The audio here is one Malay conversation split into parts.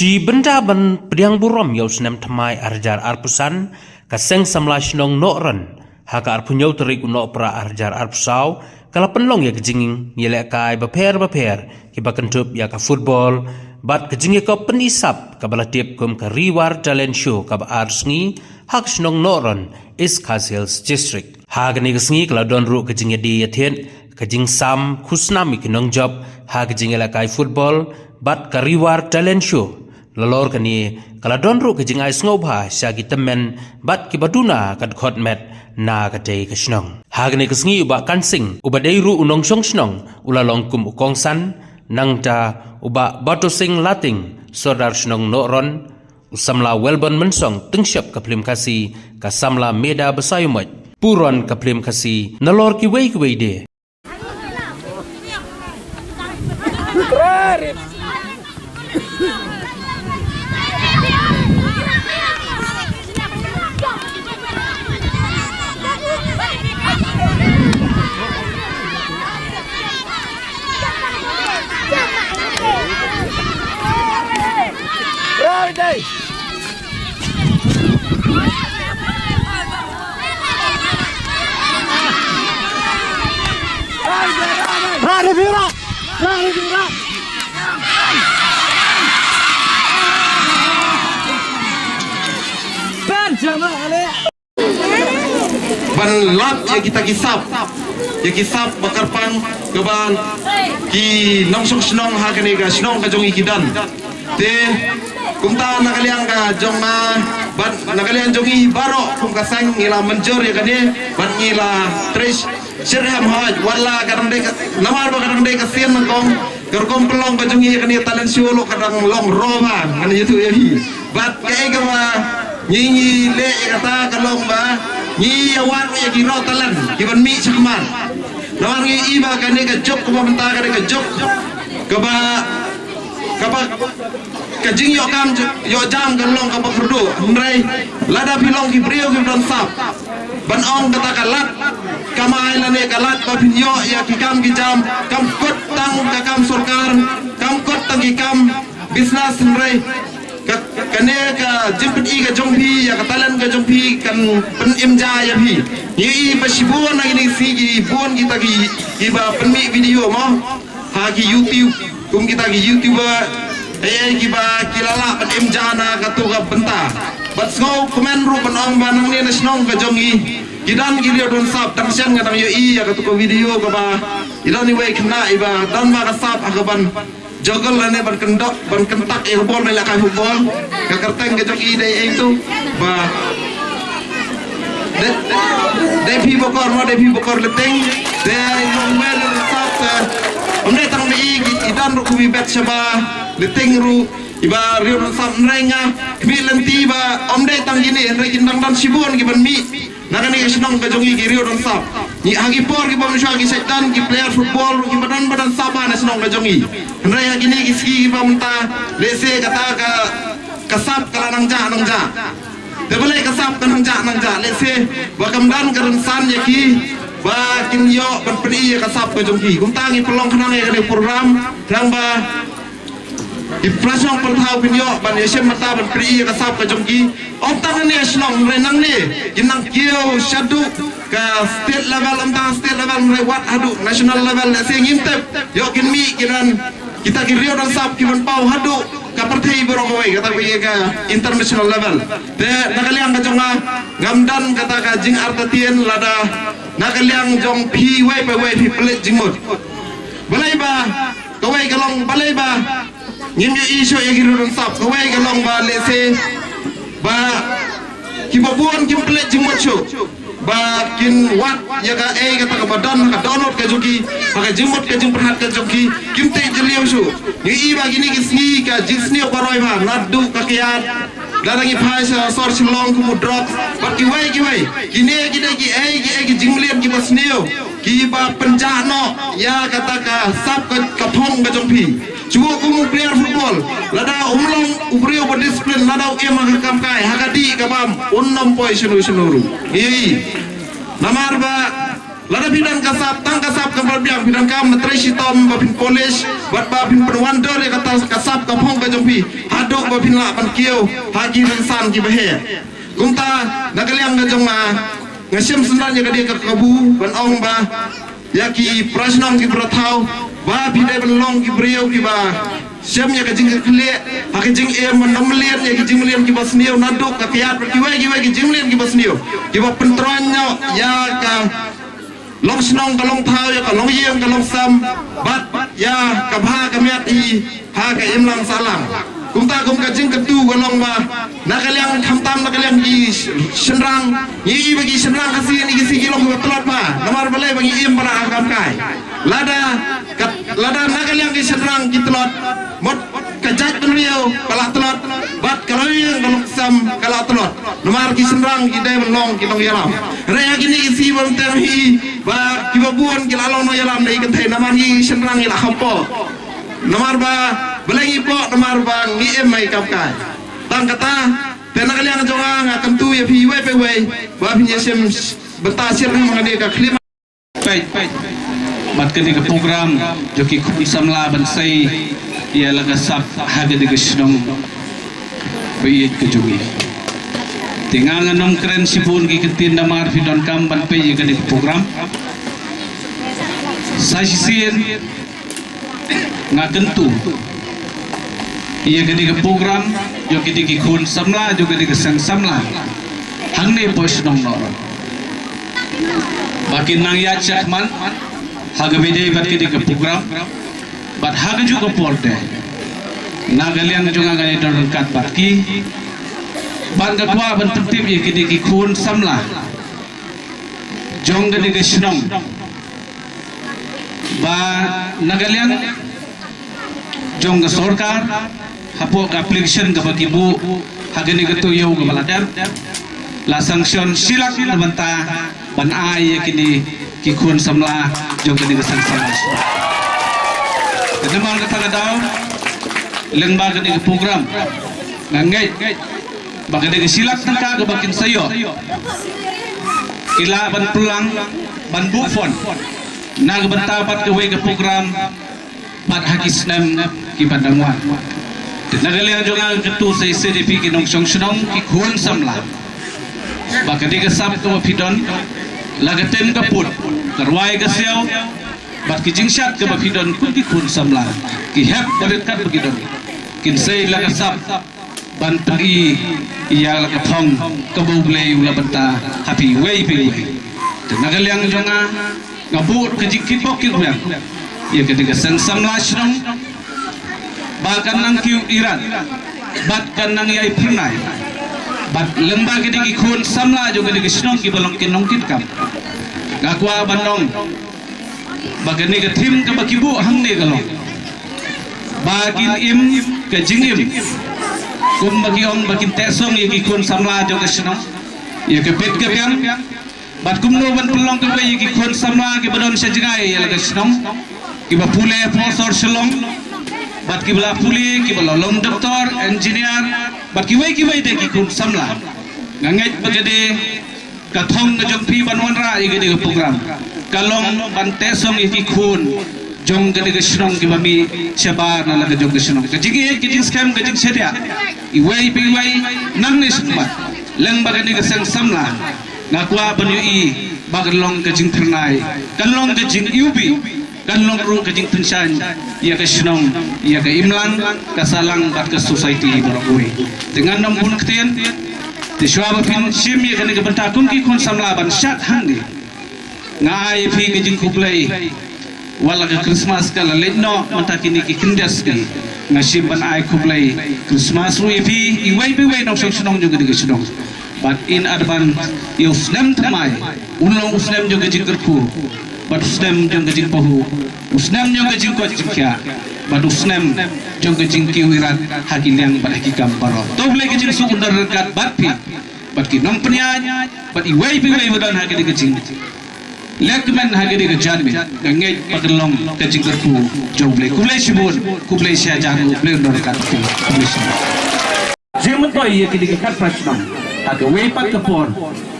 Chi benda ban priang burom yau senam thamai arjar arpusan kaseng samla shnong noran haka arpunyau terik no pra arjar arpusau kala penlong ya kejinging yele kai baper ki bakentup ya ka football bat kejingi ko penisap ka balatip kum ka reward talent show ka ba arsngi hak shnong noran is Khas district hagani gsngi kala don ru kejingi di yathen kejing sam khusnami kinong job ha kejingi la kai football bat ka reward talent show lalor kani kala donru ke jingai sngoba syagi temen bat ki baduna kad khot met na ka tei ka snong hagne ka sngi uba kansing uba deiru unong song snong ulalong kum ukong san nangta uba bato sing lating sodar snong noron usamla welbon mensong tengsyap ka plim kasi ka samla meda besayumat puron ka plim kasi nalor ki wei de ban lap ya kita kisap bakarpan keban ki nongsong snong hakane ga snong ka jongi kidan te kumta nakaliang ka jong ma ban nakaliang jongi baro kum ka sang ngila menjor ya kane ban ngila tres sirham haj wala kadang de namar ba kadang de ka sien kong gerkom pelong ka jongi kane talent siolo kadang long roba kan itu ya hi bat kai ga ma nyi le kata kalong ba nyi awan ya giro talan giban mi sakman lawan ngi iba kane ka jok ko banta kane ka jok ka ba ka jing yo kam yo jam kalong ka perdu ndrai lada pilong ki brio ki don sap ban ong kata kalat kamai lane kalat ba pinyo ya ki kam ki jam kam kot tang ka kam sarkar kam kot tang ki kam bisnas ndrai kane ka jimpet i ka jongpi ya ka talan ka jongpi kan pen imja ya bi yi pasibon na ini si gi bon kita gi ba penmi video mo ha gi youtube kum kita gi youtuber gi ba kilala pen imja na ka tu ka benta bat ngo komen ru pen ong banang ni nasnong ka jongi gidan gi rio don sap tang sian ngadang yo i ya ka tu ko video ka ba idan ni we kena iba dan ma ka sap akaban jogol lane ban kendok ban kentak e bol mela ka football ka kerteng ke joki dei itu ba de pi bokor leteng de nomel sat onde tang ni idan ru kubi bet saba leteng ru iba rio sam renga mi lenti ba omde tang gini re kindang dan sibon ki ban mi nakani snong ka jongi ki rio don sap ni agi por ki bom shagi setan ki player football ki badan sapa na snong ka jongi raya gini ki ski ki bamta lese kata ka kasap kala nang ja te boleh kasap ka nang ja lese bakam dan karensan ya ki ba kin yo ban pri kasap ka jongi kum tangi pelong khanang ya program yang ba inflation perthau pinyo ban yesem mata ban pri kasap ka jongi om tangan ni snong renang ni ginang kio shadu ka state level state level rewat hadu national level se ngimtep yo kin mi kinan kita kirio dan sap kiban pau hadu ka partai borongoi kata ka international level te nakaliang ka jonga ngamdan kata ka jing artatien lada nakaliang jong pi wei pi pelet jingmut balai ba kawai kalong balai ba ngimye iso ya kirio dan sap kawai kalong ba lese ba kibabuan kim pelet jingmut show bakin wat ya ka kata ka badan ka download ka joki maka jimot ka jim perhat ka joki kim te jeliu su ni iba gini kisni ka jisni paroi ma nadu ka kiat darangi phai sa sor silong ku drop bat ki wai gini ki jinglian ki basneo ki ba penjano ya kata ka sap ka thong ka jompi chuo ku player football lada umlong ubrio ba discipline lada e ma kam kai hakadi ka bam unnam poi sunu ru namar ba Lada bidan kasap tang kasap kapal biang bidan kam natrai sitom bapin polish bat bapin perwandor ya kata kasap kapong ka jompi haduk bapin la pan kieu hagi rensan ki bahe kumta nagaliang ka jong ngasim sendan ya kadi ka kabu ban ong ba ya ki prasnong ki prathau ba bidai ban long ki brieu ki ba sem ya ka jing khle ha ka jing e man namlian ya ki jing lian ki basniu naduk ka kiat ki wai ki jing lian ki basniu ki ba pentronyo ya ka long senong kalong thao ya kalong yeng kalong sam bat ya kabha kamiat I ha ka imlang salam kumta kum ka jing ketu kalong ba nakaliang khamtam nakaliang I senrang yi bagi senrang kasih ni kisi kilong ba telot ba namar balai bagi im para agam kai lada nakaliang ki senrang ki telot mot kajat penriau kalak telot bat kalong yeng kalong sam kalak telot namar ki senrang ki dai long ki tong yalam rea kini isi bam terhi ba kibabuan kilalong no yalam dai kenthe namar hi senrang ila khampo namar ba belangi po namar ba ngi emai kapkai tang kata tena kaliang jonga ngakam tu ya pi we pe we ba pi nyesem betasir mangade ka klima baik bat ke program joki samla bansai ia laga sap haga de gesnong be ke jogi tinggal nganom keren sipun ki ketin damar fidon kam ban pe ye ke program sai sien ngakentu ia ke program joki di khun samla joki di sang samla hangne posnong no bakin nang ya chakman haga bidai bat ke program bat haga juga porte nagaliang juga ngani don kat batki ban ka kwa ban tertib ye ki khun samla jong de gesnong ba nagaliang jong ga sarkar hapo application ga bakibu haga ni gato yo ga baladan la sanction silak banta ban ai kini ki khun samla jong ga ni sanction kedemang kata daw lengba ga ni program ngangai baga de silak tangka ga bakin sayo kila ban pulang ban bu fon nag banta bat ga we ga program bat hakis nam ki pandangwan nagaliang jonga ketu sai CDP ki nong song snong ki khun samla baga de sap to pidon lagatem ka put karwai ka sel bat ki jingshat ka pidon ki khun samla ki hep badet kat pidon kin sai laga sap ban pagi iya laga thong ka bogle ula banta happy way pe nagaliang jonga ngabut ka jikit bok ki kuya ia ketika sang samla snong bahkan nang kiu iran bat kan nang yai pernai bat lembaga di khun samla juga di snong ki balong kinong kitkam ngakwa bandong bagan ni ke tim ke bakibu hang ni galong bagin im ke jingim kum bagi ong bakin tesong ye ki khun samla juga snong ye ke pet ke pian bat kum no ban pelong ke ye ki khun samla ke badon sejengai ye ke snong ki ba pule profesor selong bat ki bala puli ki bala lom doktor engineer bat ki wai de ki khun samla ngangai bagade ka thong ka jompi banwan ra ye ke program kalong ban tesong ye ki khun jong ke de snong ki bami sebar na la jong ke snong ke jigi ki jing scam ke jing sedia i wai pe wai nang ni sumbat leng bagade ke sang samla ngakwa banyu I bagalong ke jing ternai kalong ke jing ubi kan long ru ke jing tensan ia ke snong ia ke imlan ka salang bat ke society barangui dengan nombun ketien ti shwaba pin sim ia ke bentakun ki kon samla ban shat handi ngai phi ke jing kuplai wala ke Christmas kala letno matakini ki kindas ki ngasib ban ai kuplai Christmas ru phi I wai pe wai no snong juga ke snong but in advance you snem thamai unlong usnem juga jing kerku bat usnem jong gajing pahu usnem jong gajing ko jingkya bat usnem jong gajing kiwirat hakiliang bat hakikam baro to ble gajing su undar kat bat pi bat ki nom pnya bat I wai pi wai wadan hakili gajing lekmen hakili gajan mi ngai paglong gajing kerpu jong ble kublai sibun kublai sya jaru ble undar kat kublai jemeto ia kini kat prashnam aga wepat kapor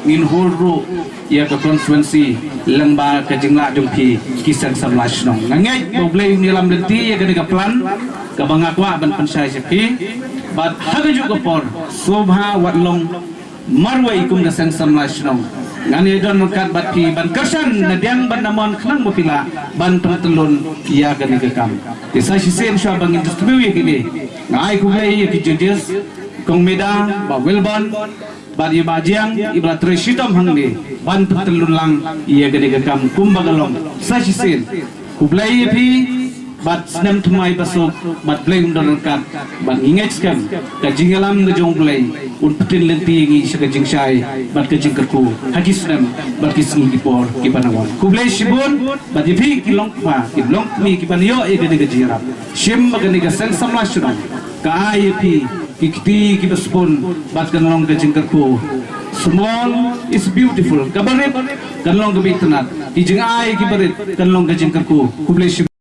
ngin huru ia ke konstituensi lengba ke jingla jumpi kisang samlashnong ngangai boleh nilam denti ia kini ke plan ke bangakwa ban pensai sepi bat haga juga por sobha watlong marwai kum kesang samlashnong ngani don kat bati ban kersan nadiang ban namon khnang mapila ban pertelun ia kini ke kam desa sisen sya bangin distribusi kini ngai kulai ki judges kong meda ba wilban ba di bajiang ibra tresitam hangni ban pertelun lang ia kini ke kam kumbagalong sa sisen kulai pi bat senam tumai basok bat blame don kat ban ingat skam ka jingalam ngejong play un petin lenti ngi sekajing syai bat kajing kerku haji senam bat kisngi kipor kipanawan kublai shibun bat ipi kilong pa kilong mi kipaniyo e gede gejira shim magani ga sen samlasuna ka ipi kikti kibaspun bat kanong kajing kerku small is beautiful kabarit kanong gabi tenat kijing ai kibarit kanong kajing kerku kublai shibun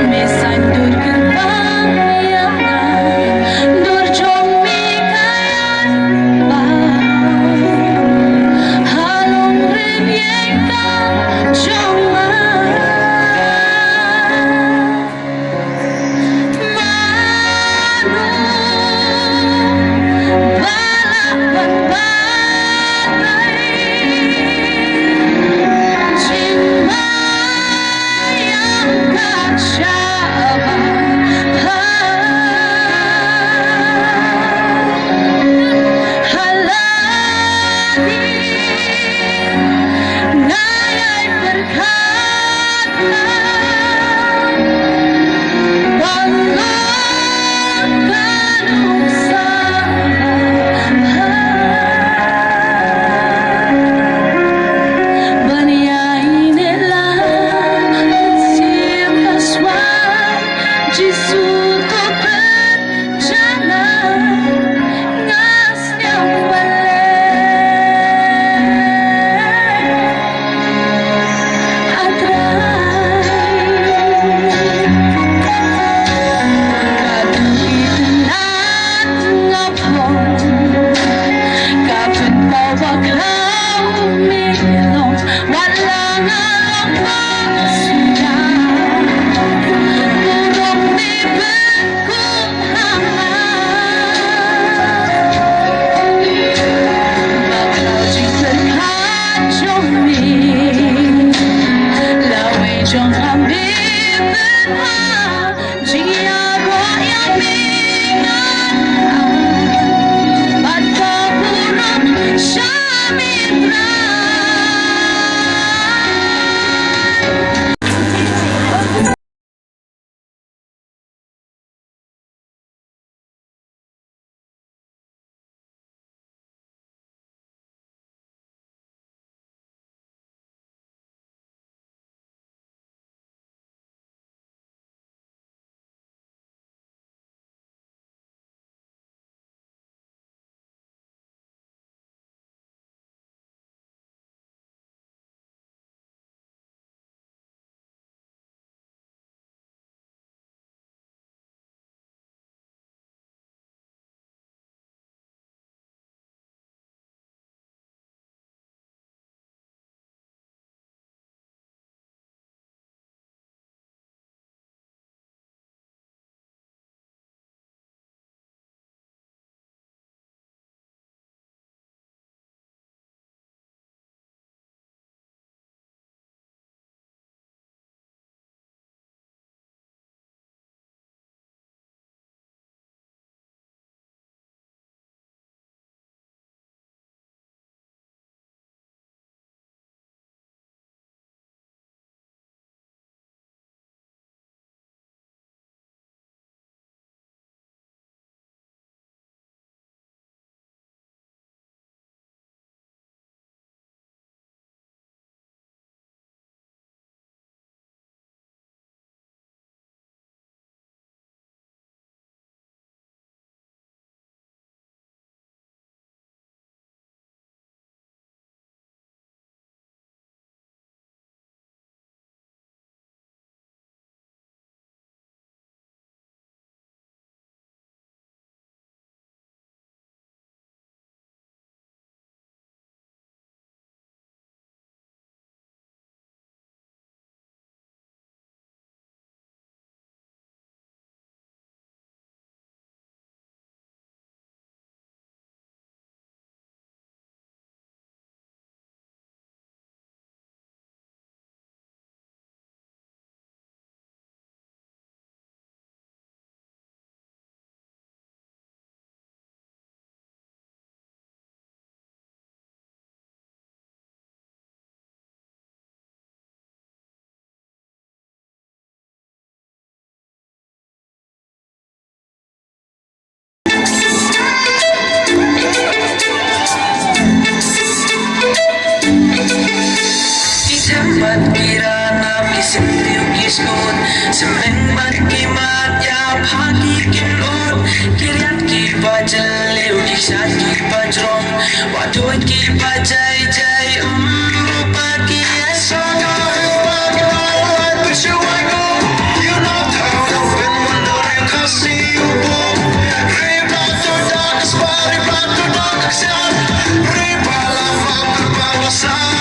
Miss trong am đêm bên hoa chỉ là có yang mingan baca kurang samitra Sambat kirana bisim tiugis kun semeng bat kimat ya phagi kinot kiryat ki bajal leu ki sat ki bajrong wadoi ki bajai jai rupa ki asono but you I go you know how to win wonder you can see you boom rebato dark spari bato dark sun rebala babasan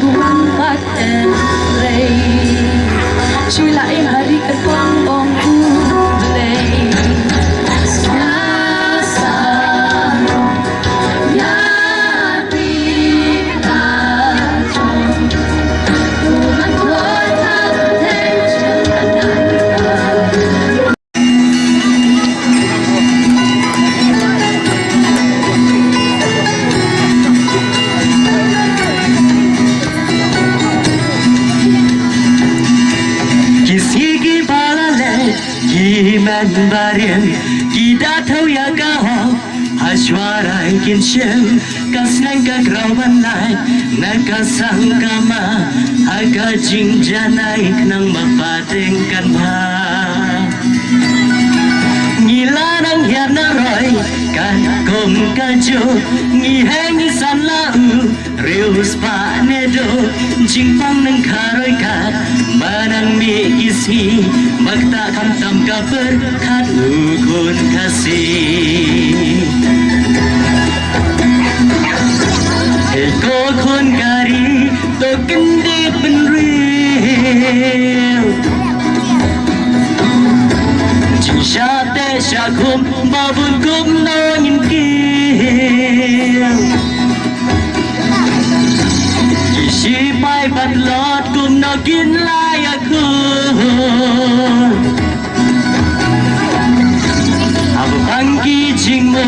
buồn phát em lệ chui lại hari cái con bông lệ xa xa nhà đi ta trông buồn thôi thắm thêm chân anh Kiman bareng kita tahu ya kau Aswarai kincem kasnang kagrawan lai nakasang kama aga jingjanai nang mapadengkan ba ngilanang hiana roy kan kom kajo ngiheng san lau reus pa nedo jingpang nang karoi kat manang mi isi magta kamtam kaper kat ukun kasih eko kun kari to kende penril Sha te sha kum babun kum no nhìn kia chỉ si bay bật lót kum no kin lai aku abu pangki jing mo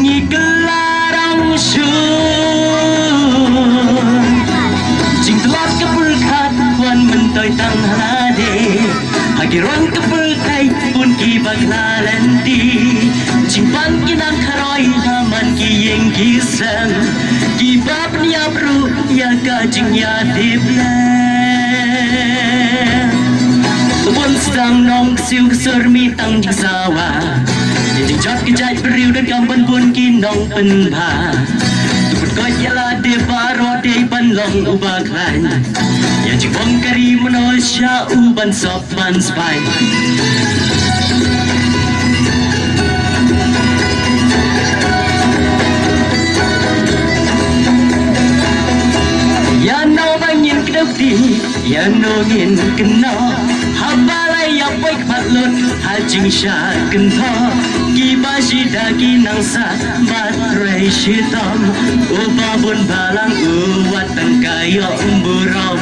ngi kelarang su jing telat keberkat kuan mentoi tang hade hagiron keberkai pun ki baglalandi jingpan kinang karoi haman ki yeng kisang ki bab nia bru ya ka jing ya diple Tubun sedang nong siu kesur mi tang jing sawa jing jot kejai beriu dan kampan pun ki nong penba Tubun koi yala de baro de ban long ubaklan ya jing bong kari menosya uban sopan spai Ya no bangin kedepti ya no ngin kena habalai ya baik patlut hajing sya kentho kibasi dagi nangsa batrai syitam ubabun balang uwat tangkayo buram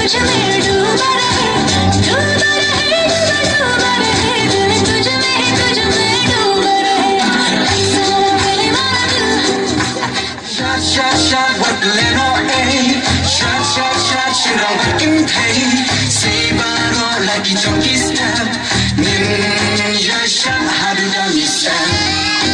तुझ में डूबा रहे डूबा रहे डूबा रहे दिल तुझ में डूबा रहे सारा बेईमान दिल Shot, shot, shot, what little A. Shot, shot, shot, shoot out the intake. Say, baro, like it's on his step. Ninja shot, how do you understand?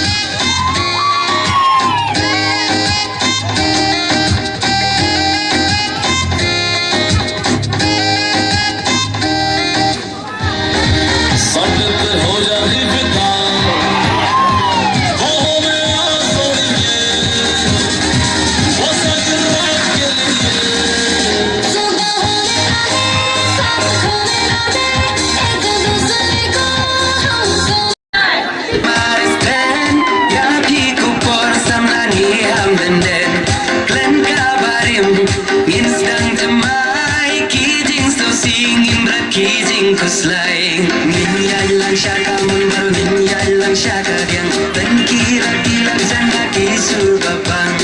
Kuslaing ninyai lang syaka baru ninyai lang syaka yang dan kira sana kisu babang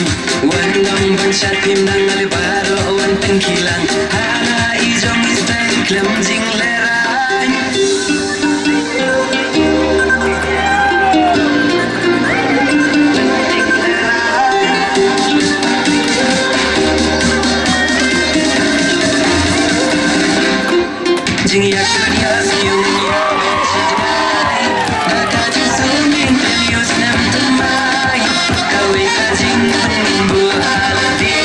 wan dong ban syatim nang alibaro wan tengkilang hana ijong istai klam jing lerang jing yak yas yung yawai daga jisumin yus nem tumai kawe ka jing tung bu halati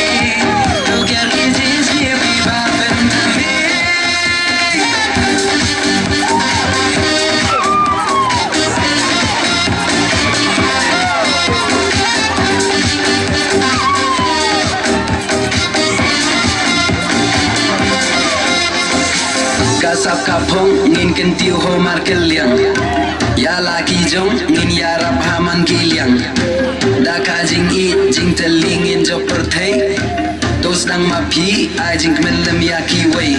tu kya kizis ye bi bapen me kasap kapong ngin kentiu ho markeliang ya laki jong ngin yarap haman kiliang da ka jing I jing telingin jo perthei tos nang mapi ai jing melem ya ki wei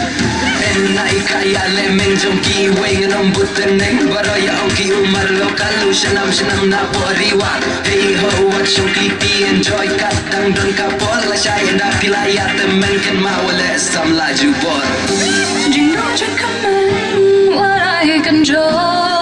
en nai kaya le meng jong ki wei nganom buten neng baro ya ong ki umar lokal lu shanam na poriwa hey ho what shong ki pi enjoy kat dang don ka pol la shai na pilaya temen ken mawale sam laju bor Do you know what you're coming? What I control